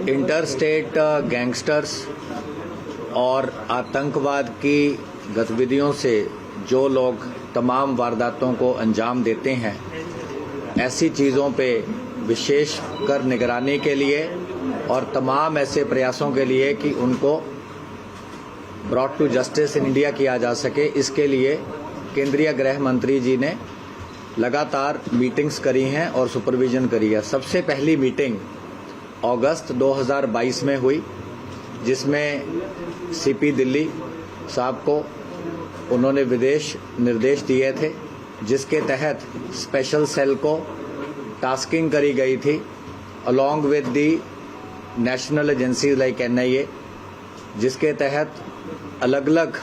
Inter state gangsters और आतंकवाद की गतिविधियों से जो लोग तमाम वारदातों को अंजाम देते हैं, ऐसी चीज़ों पे विशेष कर निगरानी के लिए और तमाम ऐसे प्रयासों के लिए कि उनको brought to justice in India किया जा सके, इसके लिए केंद्रीय गृह मंत्री जी ने लगातार मीटिंग्स करी हैं और सुपरविजन करी है। सबसे पहली मीटिंग अगस्त 2022 में हुई, जिसमें सीपी दिल्ली साहब को उन्होंने विदेश निर्देश दिए थे, जिसके तहत स्पेशल सेल को टास्किंग करी गई थी along with the national agencies like NIA, जिसके तहत अलग अलग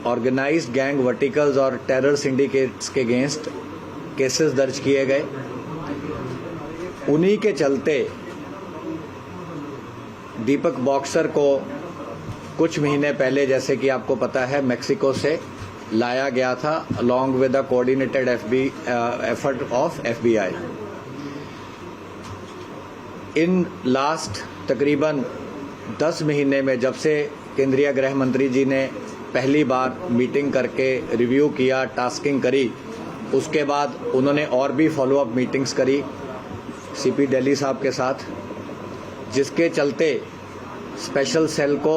ऑर्गेनाइज्ड गैंग वर्टिकल्स और टेरर सिंडिकेट्स के अगेंस्ट केसेस दर्ज किए गए। उन्हीं के चलते दीपक बॉक्सर को कुछ महीने पहले, जैसे कि आपको पता है, मेक्सिको से लाया गया था along with the coordinated effort of FBI। In last तकरीबन 10 महीने में, जब से केंद्रीय गृह मंत्री जी ने पहली बार मीटिंग करके रिव्यू किया, टास्किंग करी, उसके बाद उन्होंने और भी फॉलोअप मीटिंग्स करी सीपी दिल्ली साहब के साथ, जिसके चलते स्पेशल सेल को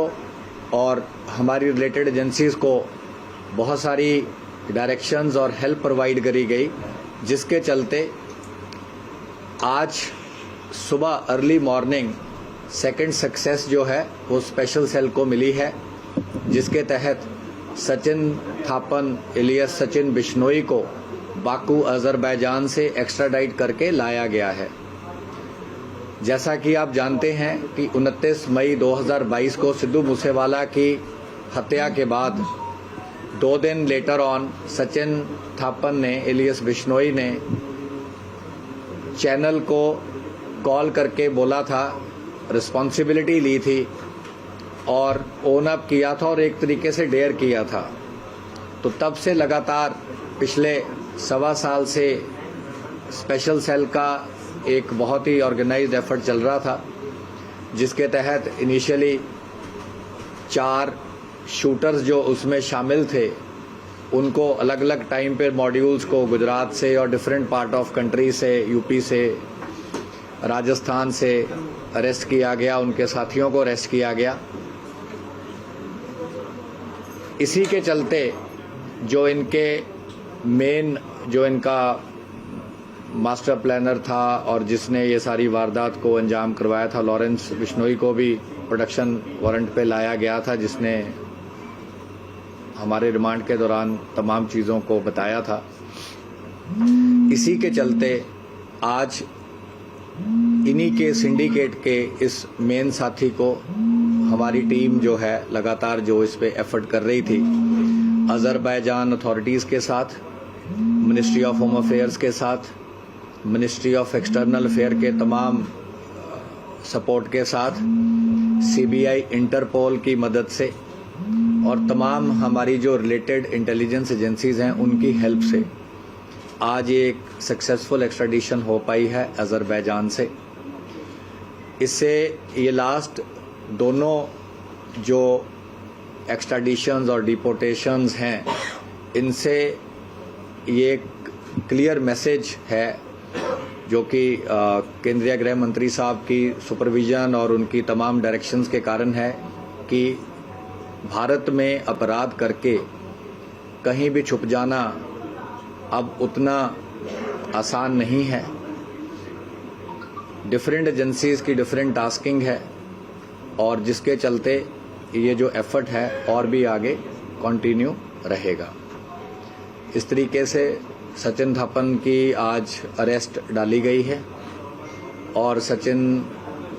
और हमारी रिलेटेड एजेंसीज को बहुत सारी डायरेक्शंस और हेल्प प्रोवाइड करी गई, जिसके चलते आज सुबह अर्ली मॉर्निंग सेकंड सक्सेस जो है वो स्पेशल सेल को मिली है, जिसके तहत सचिन थापन एलियस सचिन बिश्नोई को बाकू अजरबैजान से एक्स्ट्राडाइट करके लाया गया है। जैसा कि आप जानते हैं कि 29 मई 2022 को सिद्धू मूसेवाला की हत्या के बाद 2 दिन लेटर ऑन सचिन थापन ने एलियस बिश्नोई ने चैनल को कॉल करके बोला था, रिस्पॉन्सिबिलिटी ली थी और ओन अप किया था और एक तरीके से डेयर किया था। तो तब से लगातार पिछले 1.25 साल से स्पेशल सेल का एक बहुत ही ऑर्गेनाइज्ड एफर्ट चल रहा था, जिसके तहत इनिशियली 4 शूटर्स जो उसमें शामिल थे उनको अलग अलग टाइम पे मॉड्यूल्स को गुजरात से और डिफरेंट पार्ट ऑफ कंट्री से, यूपी से, राजस्थान से अरेस्ट किया गया, उनके साथियों को अरेस्ट किया गया। इसी के चलते जो इनका मास्टर प्लानर था और जिसने ये सारी वारदात को अंजाम करवाया था, लॉरेंस बिश्नोई को भी प्रोडक्शन वारंट पे लाया गया था, जिसने हमारे रिमांड के दौरान तमाम चीज़ों को बताया था। इसी के चलते आज इन्हीं के सिंडिकेट के इस मेन साथी को हमारी टीम जो है लगातार जो इस पे एफर्ट कर रही थी, अजरबैजान अथॉरिटीज़ के साथ, मिनिस्ट्री ऑफ होम अफेयर्स के साथ, मिनिस्ट्री ऑफ एक्सटर्नल अफेयर के तमाम सपोर्ट के साथ, CBI इंटरपोल की मदद से और तमाम हमारी जो रिलेटेड इंटेलिजेंस एजेंसीज हैं उनकी हेल्प से आज एक सक्सेसफुल एक्स्ट्राडिशन हो पाई है अजरबैजान से। इससे ये लास्ट दोनों जो एक्स्ट्राडिशंस और डिपोर्टेशंस हैं, इनसे ये एक क्लियर मैसेज है जो कि केंद्रीय गृह मंत्री साहब की सुपरविजन और उनकी तमाम डायरेक्शंस के कारण है कि भारत में अपराध करके कहीं भी छुप जाना अब उतना आसान नहीं है। डिफरेंट एजेंसीज की डिफरेंट टास्किंग है और जिसके चलते ये जो एफर्ट है और भी आगे कंटिन्यू रहेगा। इस तरीके से सचिन थापन की आज अरेस्ट डाली गई है और सचिन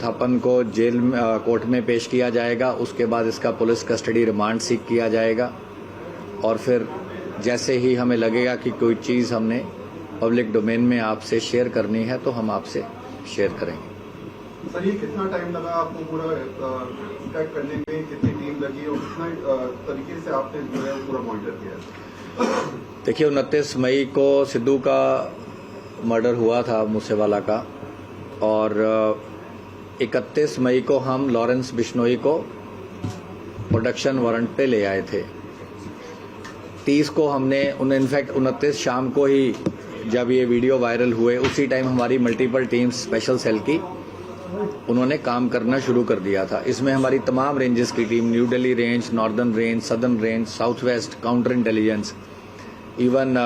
थापन को जेल में कोर्ट में पेश किया जाएगा। उसके बाद इसका पुलिस कस्टडी रिमांड सीख किया जाएगा और फिर जैसे ही हमें लगेगा कि कोई चीज़ हमने पब्लिक डोमेन में आपसे शेयर करनी है तो हम आपसे शेयर करेंगे। सर, ये कितना टाइम लगा आपको पूरा ट्रैक करने में, कितनी टीम लगी और कितना तरीके से आपने जो है पूरा मॉनिटर किया? देखिए, 29 मई को सिद्धू का मर्डर हुआ था मूसेवाला का, और 31 मई को हम लॉरेंस बिश्नोई को प्रोडक्शन वारंट पे ले आए थे। 30 को हमने इनफैक्ट 29 शाम को ही जब ये वीडियो वायरल हुए उसी टाइम हमारी मल्टीपल टीम्स स्पेशल सेल की उन्होंने काम करना शुरू कर दिया था। इसमें हमारी तमाम रेंजेस की team, new Delhi range, northern range, southern range, south west, counter intelligence, even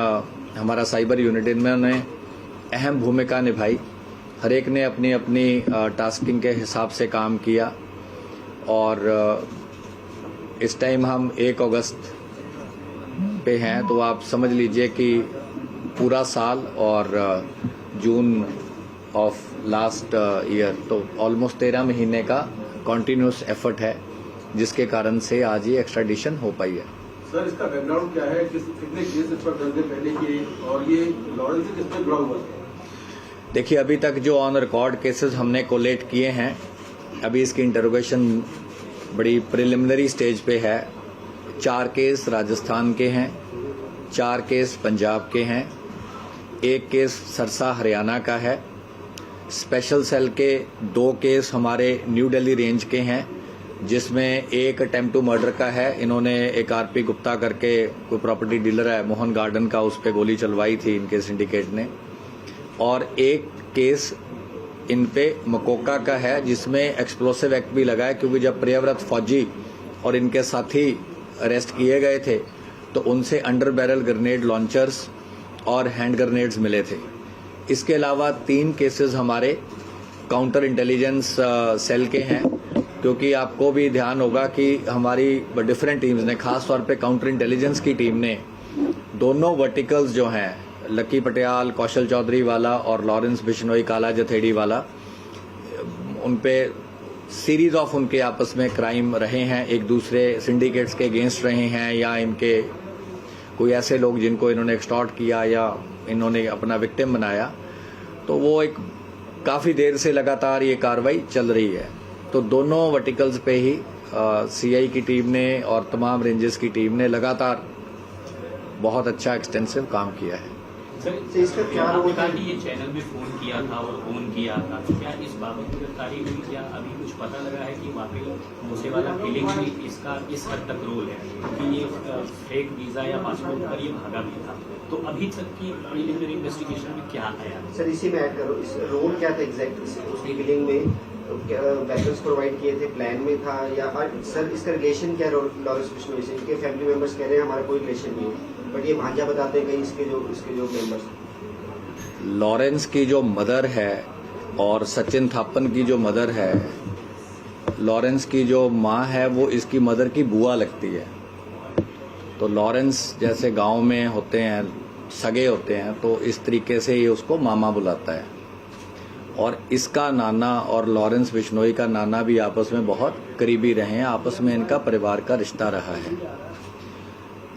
हमारा साइबर यूनिट, इनमें अहम भूमिका निभाई। हर एक ने अपनी अपनी टास्किंग के हिसाब से काम किया और इस टाइम हम 1 अगस्त पे हैं, तो आप समझ लीजिए कि पूरा साल और जून ऑफ लास्ट ईयर, तो ऑलमोस्ट 13 महीने का कॉन्टिन्यूस एफर्ट है, जिसके कारण से आज ये एक्स्ट्राडिशन हो पाई है। सर, इसका बैकग्राउंड क्या है? कितने केस इस पर दर्ज पहले किए और ये लॉरेंस से किससे जुड़ा हुआ है? देखिए, अभी तक जो ऑन रिकॉर्ड केसेस हमने कोलेट किए हैं, अभी इसकी इंटरोगेशन बड़ी प्रिलिमिनरी स्टेज पे है। 4 केस राजस्थान के हैं, 4 केस पंजाब के हैं, 1 केस सरसा हरियाणा का है। स्पेशल सेल के 2 केस हमारे न्यू दिल्ली रेंज के हैं, जिसमें एक अटेम्प्ट टू मर्डर का है। इन्होंने एक आरपी गुप्ता करके कोई प्रॉपर्टी डीलर है मोहन गार्डन का, उस पर गोली चलवाई थी इनके सिंडिकेट ने। और एक केस इन पे मकोका का है, जिसमें एक्सप्लोसिव एक्ट भी लगा है, क्योंकि जब प्रियव्रत फौजी और इनके साथी अरेस्ट किए गए थे तो उनसे अंडर बैरल ग्रेनेड लॉन्चर्स और हैंड ग्रेनेड्स मिले थे। इसके अलावा 3 केसेस हमारे काउंटर इंटेलिजेंस सेल के हैं, क्योंकि आपको भी ध्यान होगा कि हमारी डिफरेंट टीम्स ने, खास तौर पे काउंटर इंटेलिजेंस की टीम ने, दोनों वर्टिकल्स जो हैं, लक्की पटियाल कौशल चौधरी वाला और लॉरेंस बिश्नोई काला जथेड़ी वाला, उन पे सीरीज ऑफ उनके आपस में क्राइम रहे हैं, एक दूसरे सिंडिकेट्स के अगेंस्ट रहे हैं, या इनके कोई ऐसे लोग जिनको इन्होंने एक्सटॉर्ट किया या इन्होंने अपना विक्टिम बनाया। तो वो एक काफ़ी देर से लगातार ये कार्रवाई चल रही है। तो दोनों वर्टिकल्स पे ही सीआई की टीम ने और तमाम रेंजेस की टीम ने लगातार बहुत अच्छा एक्सटेंसिव काम किया है। सर, इसका क्या आपने कहा कि ये चैनल भी फोन किया था और फोन किया था, तो क्या इस बाबत गिरफ्तारी हुई? क्या अभी कुछ पता लगा है कि वाकई मूसेवाला किलिंग में इसका इस हद तक रोल है कि ये फेक वीजा या पासपोर्ट पर ये भागा भी था? तो अभी तक की प्रिलिमिनरी इन्वेस्टिगेशन में क्या आया? सर, इसी में ऐड करो, इस रोल क्या था एग्जैक्ट उसकी किलिंग में? वेपन्स प्रोवाइड किए थे, प्लान में था, या सर इसका रिलेशन क्या लॉरेंस बिश्नोई से? इनके फैमिली मेंबर्स कह रहे हैं हमारा कोई रिलेशन नहीं है, बट ये भांजा बताते हैं कहीं इसके जो मेंबर्स। लॉरेंस की जो मदर है और सचिन थापन की जो मदर है, लॉरेंस की जो माँ है वो इसकी मदर की बुआ लगती है। तो लॉरेंस जैसे गांव में होते हैं, सगे होते हैं, तो इस तरीके से ये उसको मामा बुलाता है। और इसका नाना और लॉरेंस बिश्नोई का नाना भी आपस में बहुत करीबी रहे हैं, आपस में इनका परिवार का रिश्ता रहा है।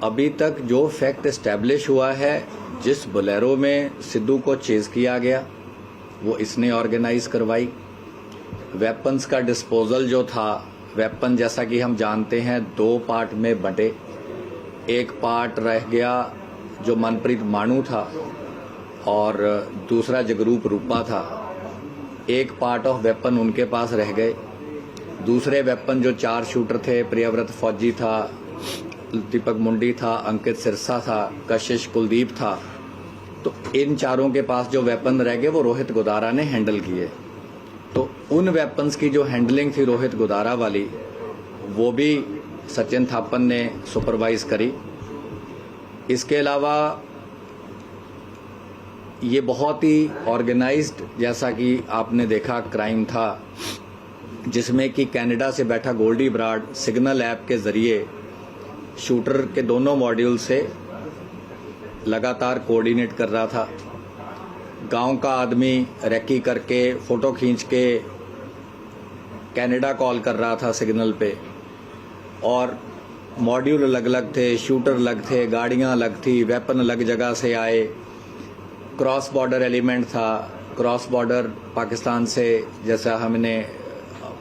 अभी तक जो फैक्ट एस्टैब्लिश हुआ है, जिस बोलेरो में सिद्धू को चेज किया गया वो इसने ऑर्गेनाइज करवाई। वेपन्स का डिस्पोजल जो था, वेपन जैसा कि हम जानते हैं 2 पार्ट में बंटे। एक पार्ट रह गया जो मनप्रीत मानू था और दूसरा जगरूप रूपा था। एक पार्ट ऑफ वेपन उनके पास रह गए। दूसरे वेपन जो 4 शूटर थे, प्रियव्रत फौजी था, दीपक मुंडी था, अंकित सिरसा था, कशिश कुलदीप था, तो इन 4 के पास जो वेपन रह गए वो रोहित गोदारा ने हैंडल किए। तो उन वेपन्स की जो हैंडलिंग थी रोहित गोदारा वाली, वो भी सचिन थापन ने सुपरवाइज करी। इसके अलावा ये बहुत ही ऑर्गेनाइज्ड, जैसा कि आपने देखा, क्राइम था, जिसमें कि कनाडा से बैठा गोल्डी ब्राड सिग्नल ऐप के जरिए शूटर के दोनों मॉड्यूल से लगातार कोऑर्डिनेट कर रहा था। गांव का आदमी रेकी करके फोटो खींच के कनाडा कॉल कर रहा था सिग्नल पे, और मॉड्यूल अलग अलग थे, शूटर अलग थे, गाड़ियां अलग थी, वेपन अलग जगह से आए। क्रॉस बॉर्डर एलिमेंट था, क्रॉस बॉर्डर पाकिस्तान से, जैसा हमने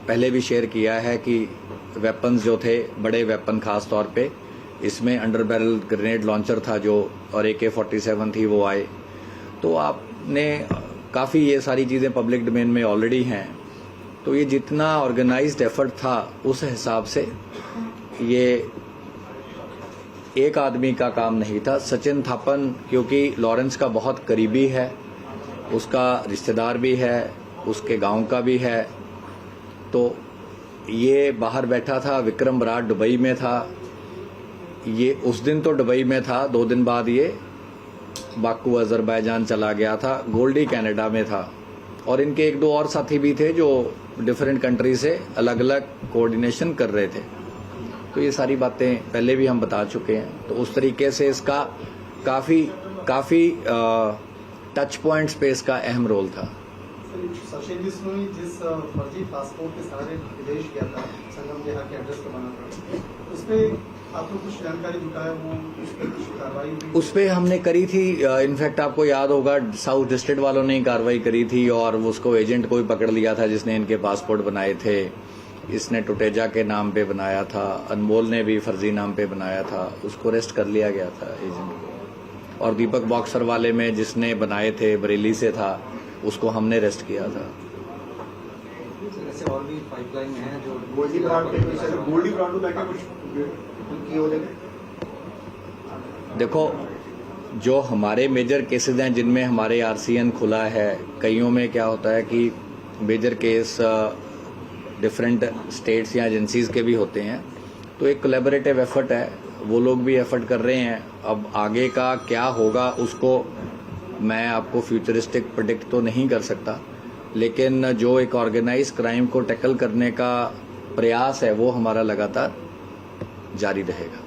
पहले भी शेयर किया है कि वेपन्स जो थे, बड़े वेपन खास तौर पे, इसमें अंडर बैरल ग्रेनेड लॉन्चर था जो, और AK-47 थी, वो आए। तो आपने काफ़ी ये सारी चीज़ें पब्लिक डोमेन में ऑलरेडी हैं। तो ये जितना ऑर्गेनाइज्ड एफर्ट था उस हिसाब से ये एक आदमी का काम नहीं था। सचिन थापन क्योंकि लॉरेंस का बहुत करीबी है, उसका रिश्तेदार भी है, उसके गांव का भी है, तो ये बाहर बैठा था। विक्रम बराड़ दुबई में था, ये उस दिन तो दुबई में था, 2 दिन बाद ये बाकू अजरबैजान चला गया था। गोल्डी कनाडा में था, और इनके 1-2 और साथी भी थे जो डिफरेंट कंट्री से अलग अलग कोऑर्डिनेशन कर रहे थे। तो ये सारी बातें पहले भी हम बता चुके हैं। तो उस तरीके से इसका काफी टच पॉइंट्स पे इसका अहम रोल था। सचिन बिश्नोई जिस फर्जी पासपोर्ट के सहारे विदेश गया था, संगम के यहाँ के एड्रेस पर बना था, उस पर आपको कुछ जानकारी जुटाया, वो उस पर कुछ कार्रवाई हुई? उस पर हमने करी थी। इनफैक्ट आपको याद होगा साउथ डिस्ट्रिक्ट वालों ने कार्रवाई करी थी, और उसको एजेंट को भी पकड़ लिया था जिसने इनके पासपोर्ट बनाए थे। इसने टुटेजा के नाम पे बनाया था, अनमोल ने भी फर्जी नाम पे बनाया था, उसको अरेस्ट कर लिया गया था एजेंट को। और दीपक बॉक्सर वाले में जिसने बनाए थे, बरेली से था, उसको हमने अरेस्ट किया था। ऐसे और भी पाइपलाइन में है जो गोल्डी ब्रांड पे कोई सर गोल्डी ब्रांड को लेकर कुछ की हो जाए? देखो, जो हमारे मेजर केसेस हैं जिनमें हमारे आरसीएन खुला है, कईयों में क्या होता है कि मेजर केस डिफरेंट स्टेट्स या एजेंसीज के भी होते हैं, तो एक कोलैबोरेटिव एफर्ट है, वो लोग भी एफर्ट कर रहे हैं। अब आगे का क्या होगा उसको मैं आपको फ्यूचरिस्टिक प्रेडिक्ट तो नहीं कर सकता, लेकिन जो एक ऑर्गेनाइज क्राइम को टैकल करने का प्रयास है वो हमारा लगातार जारी रहेगा।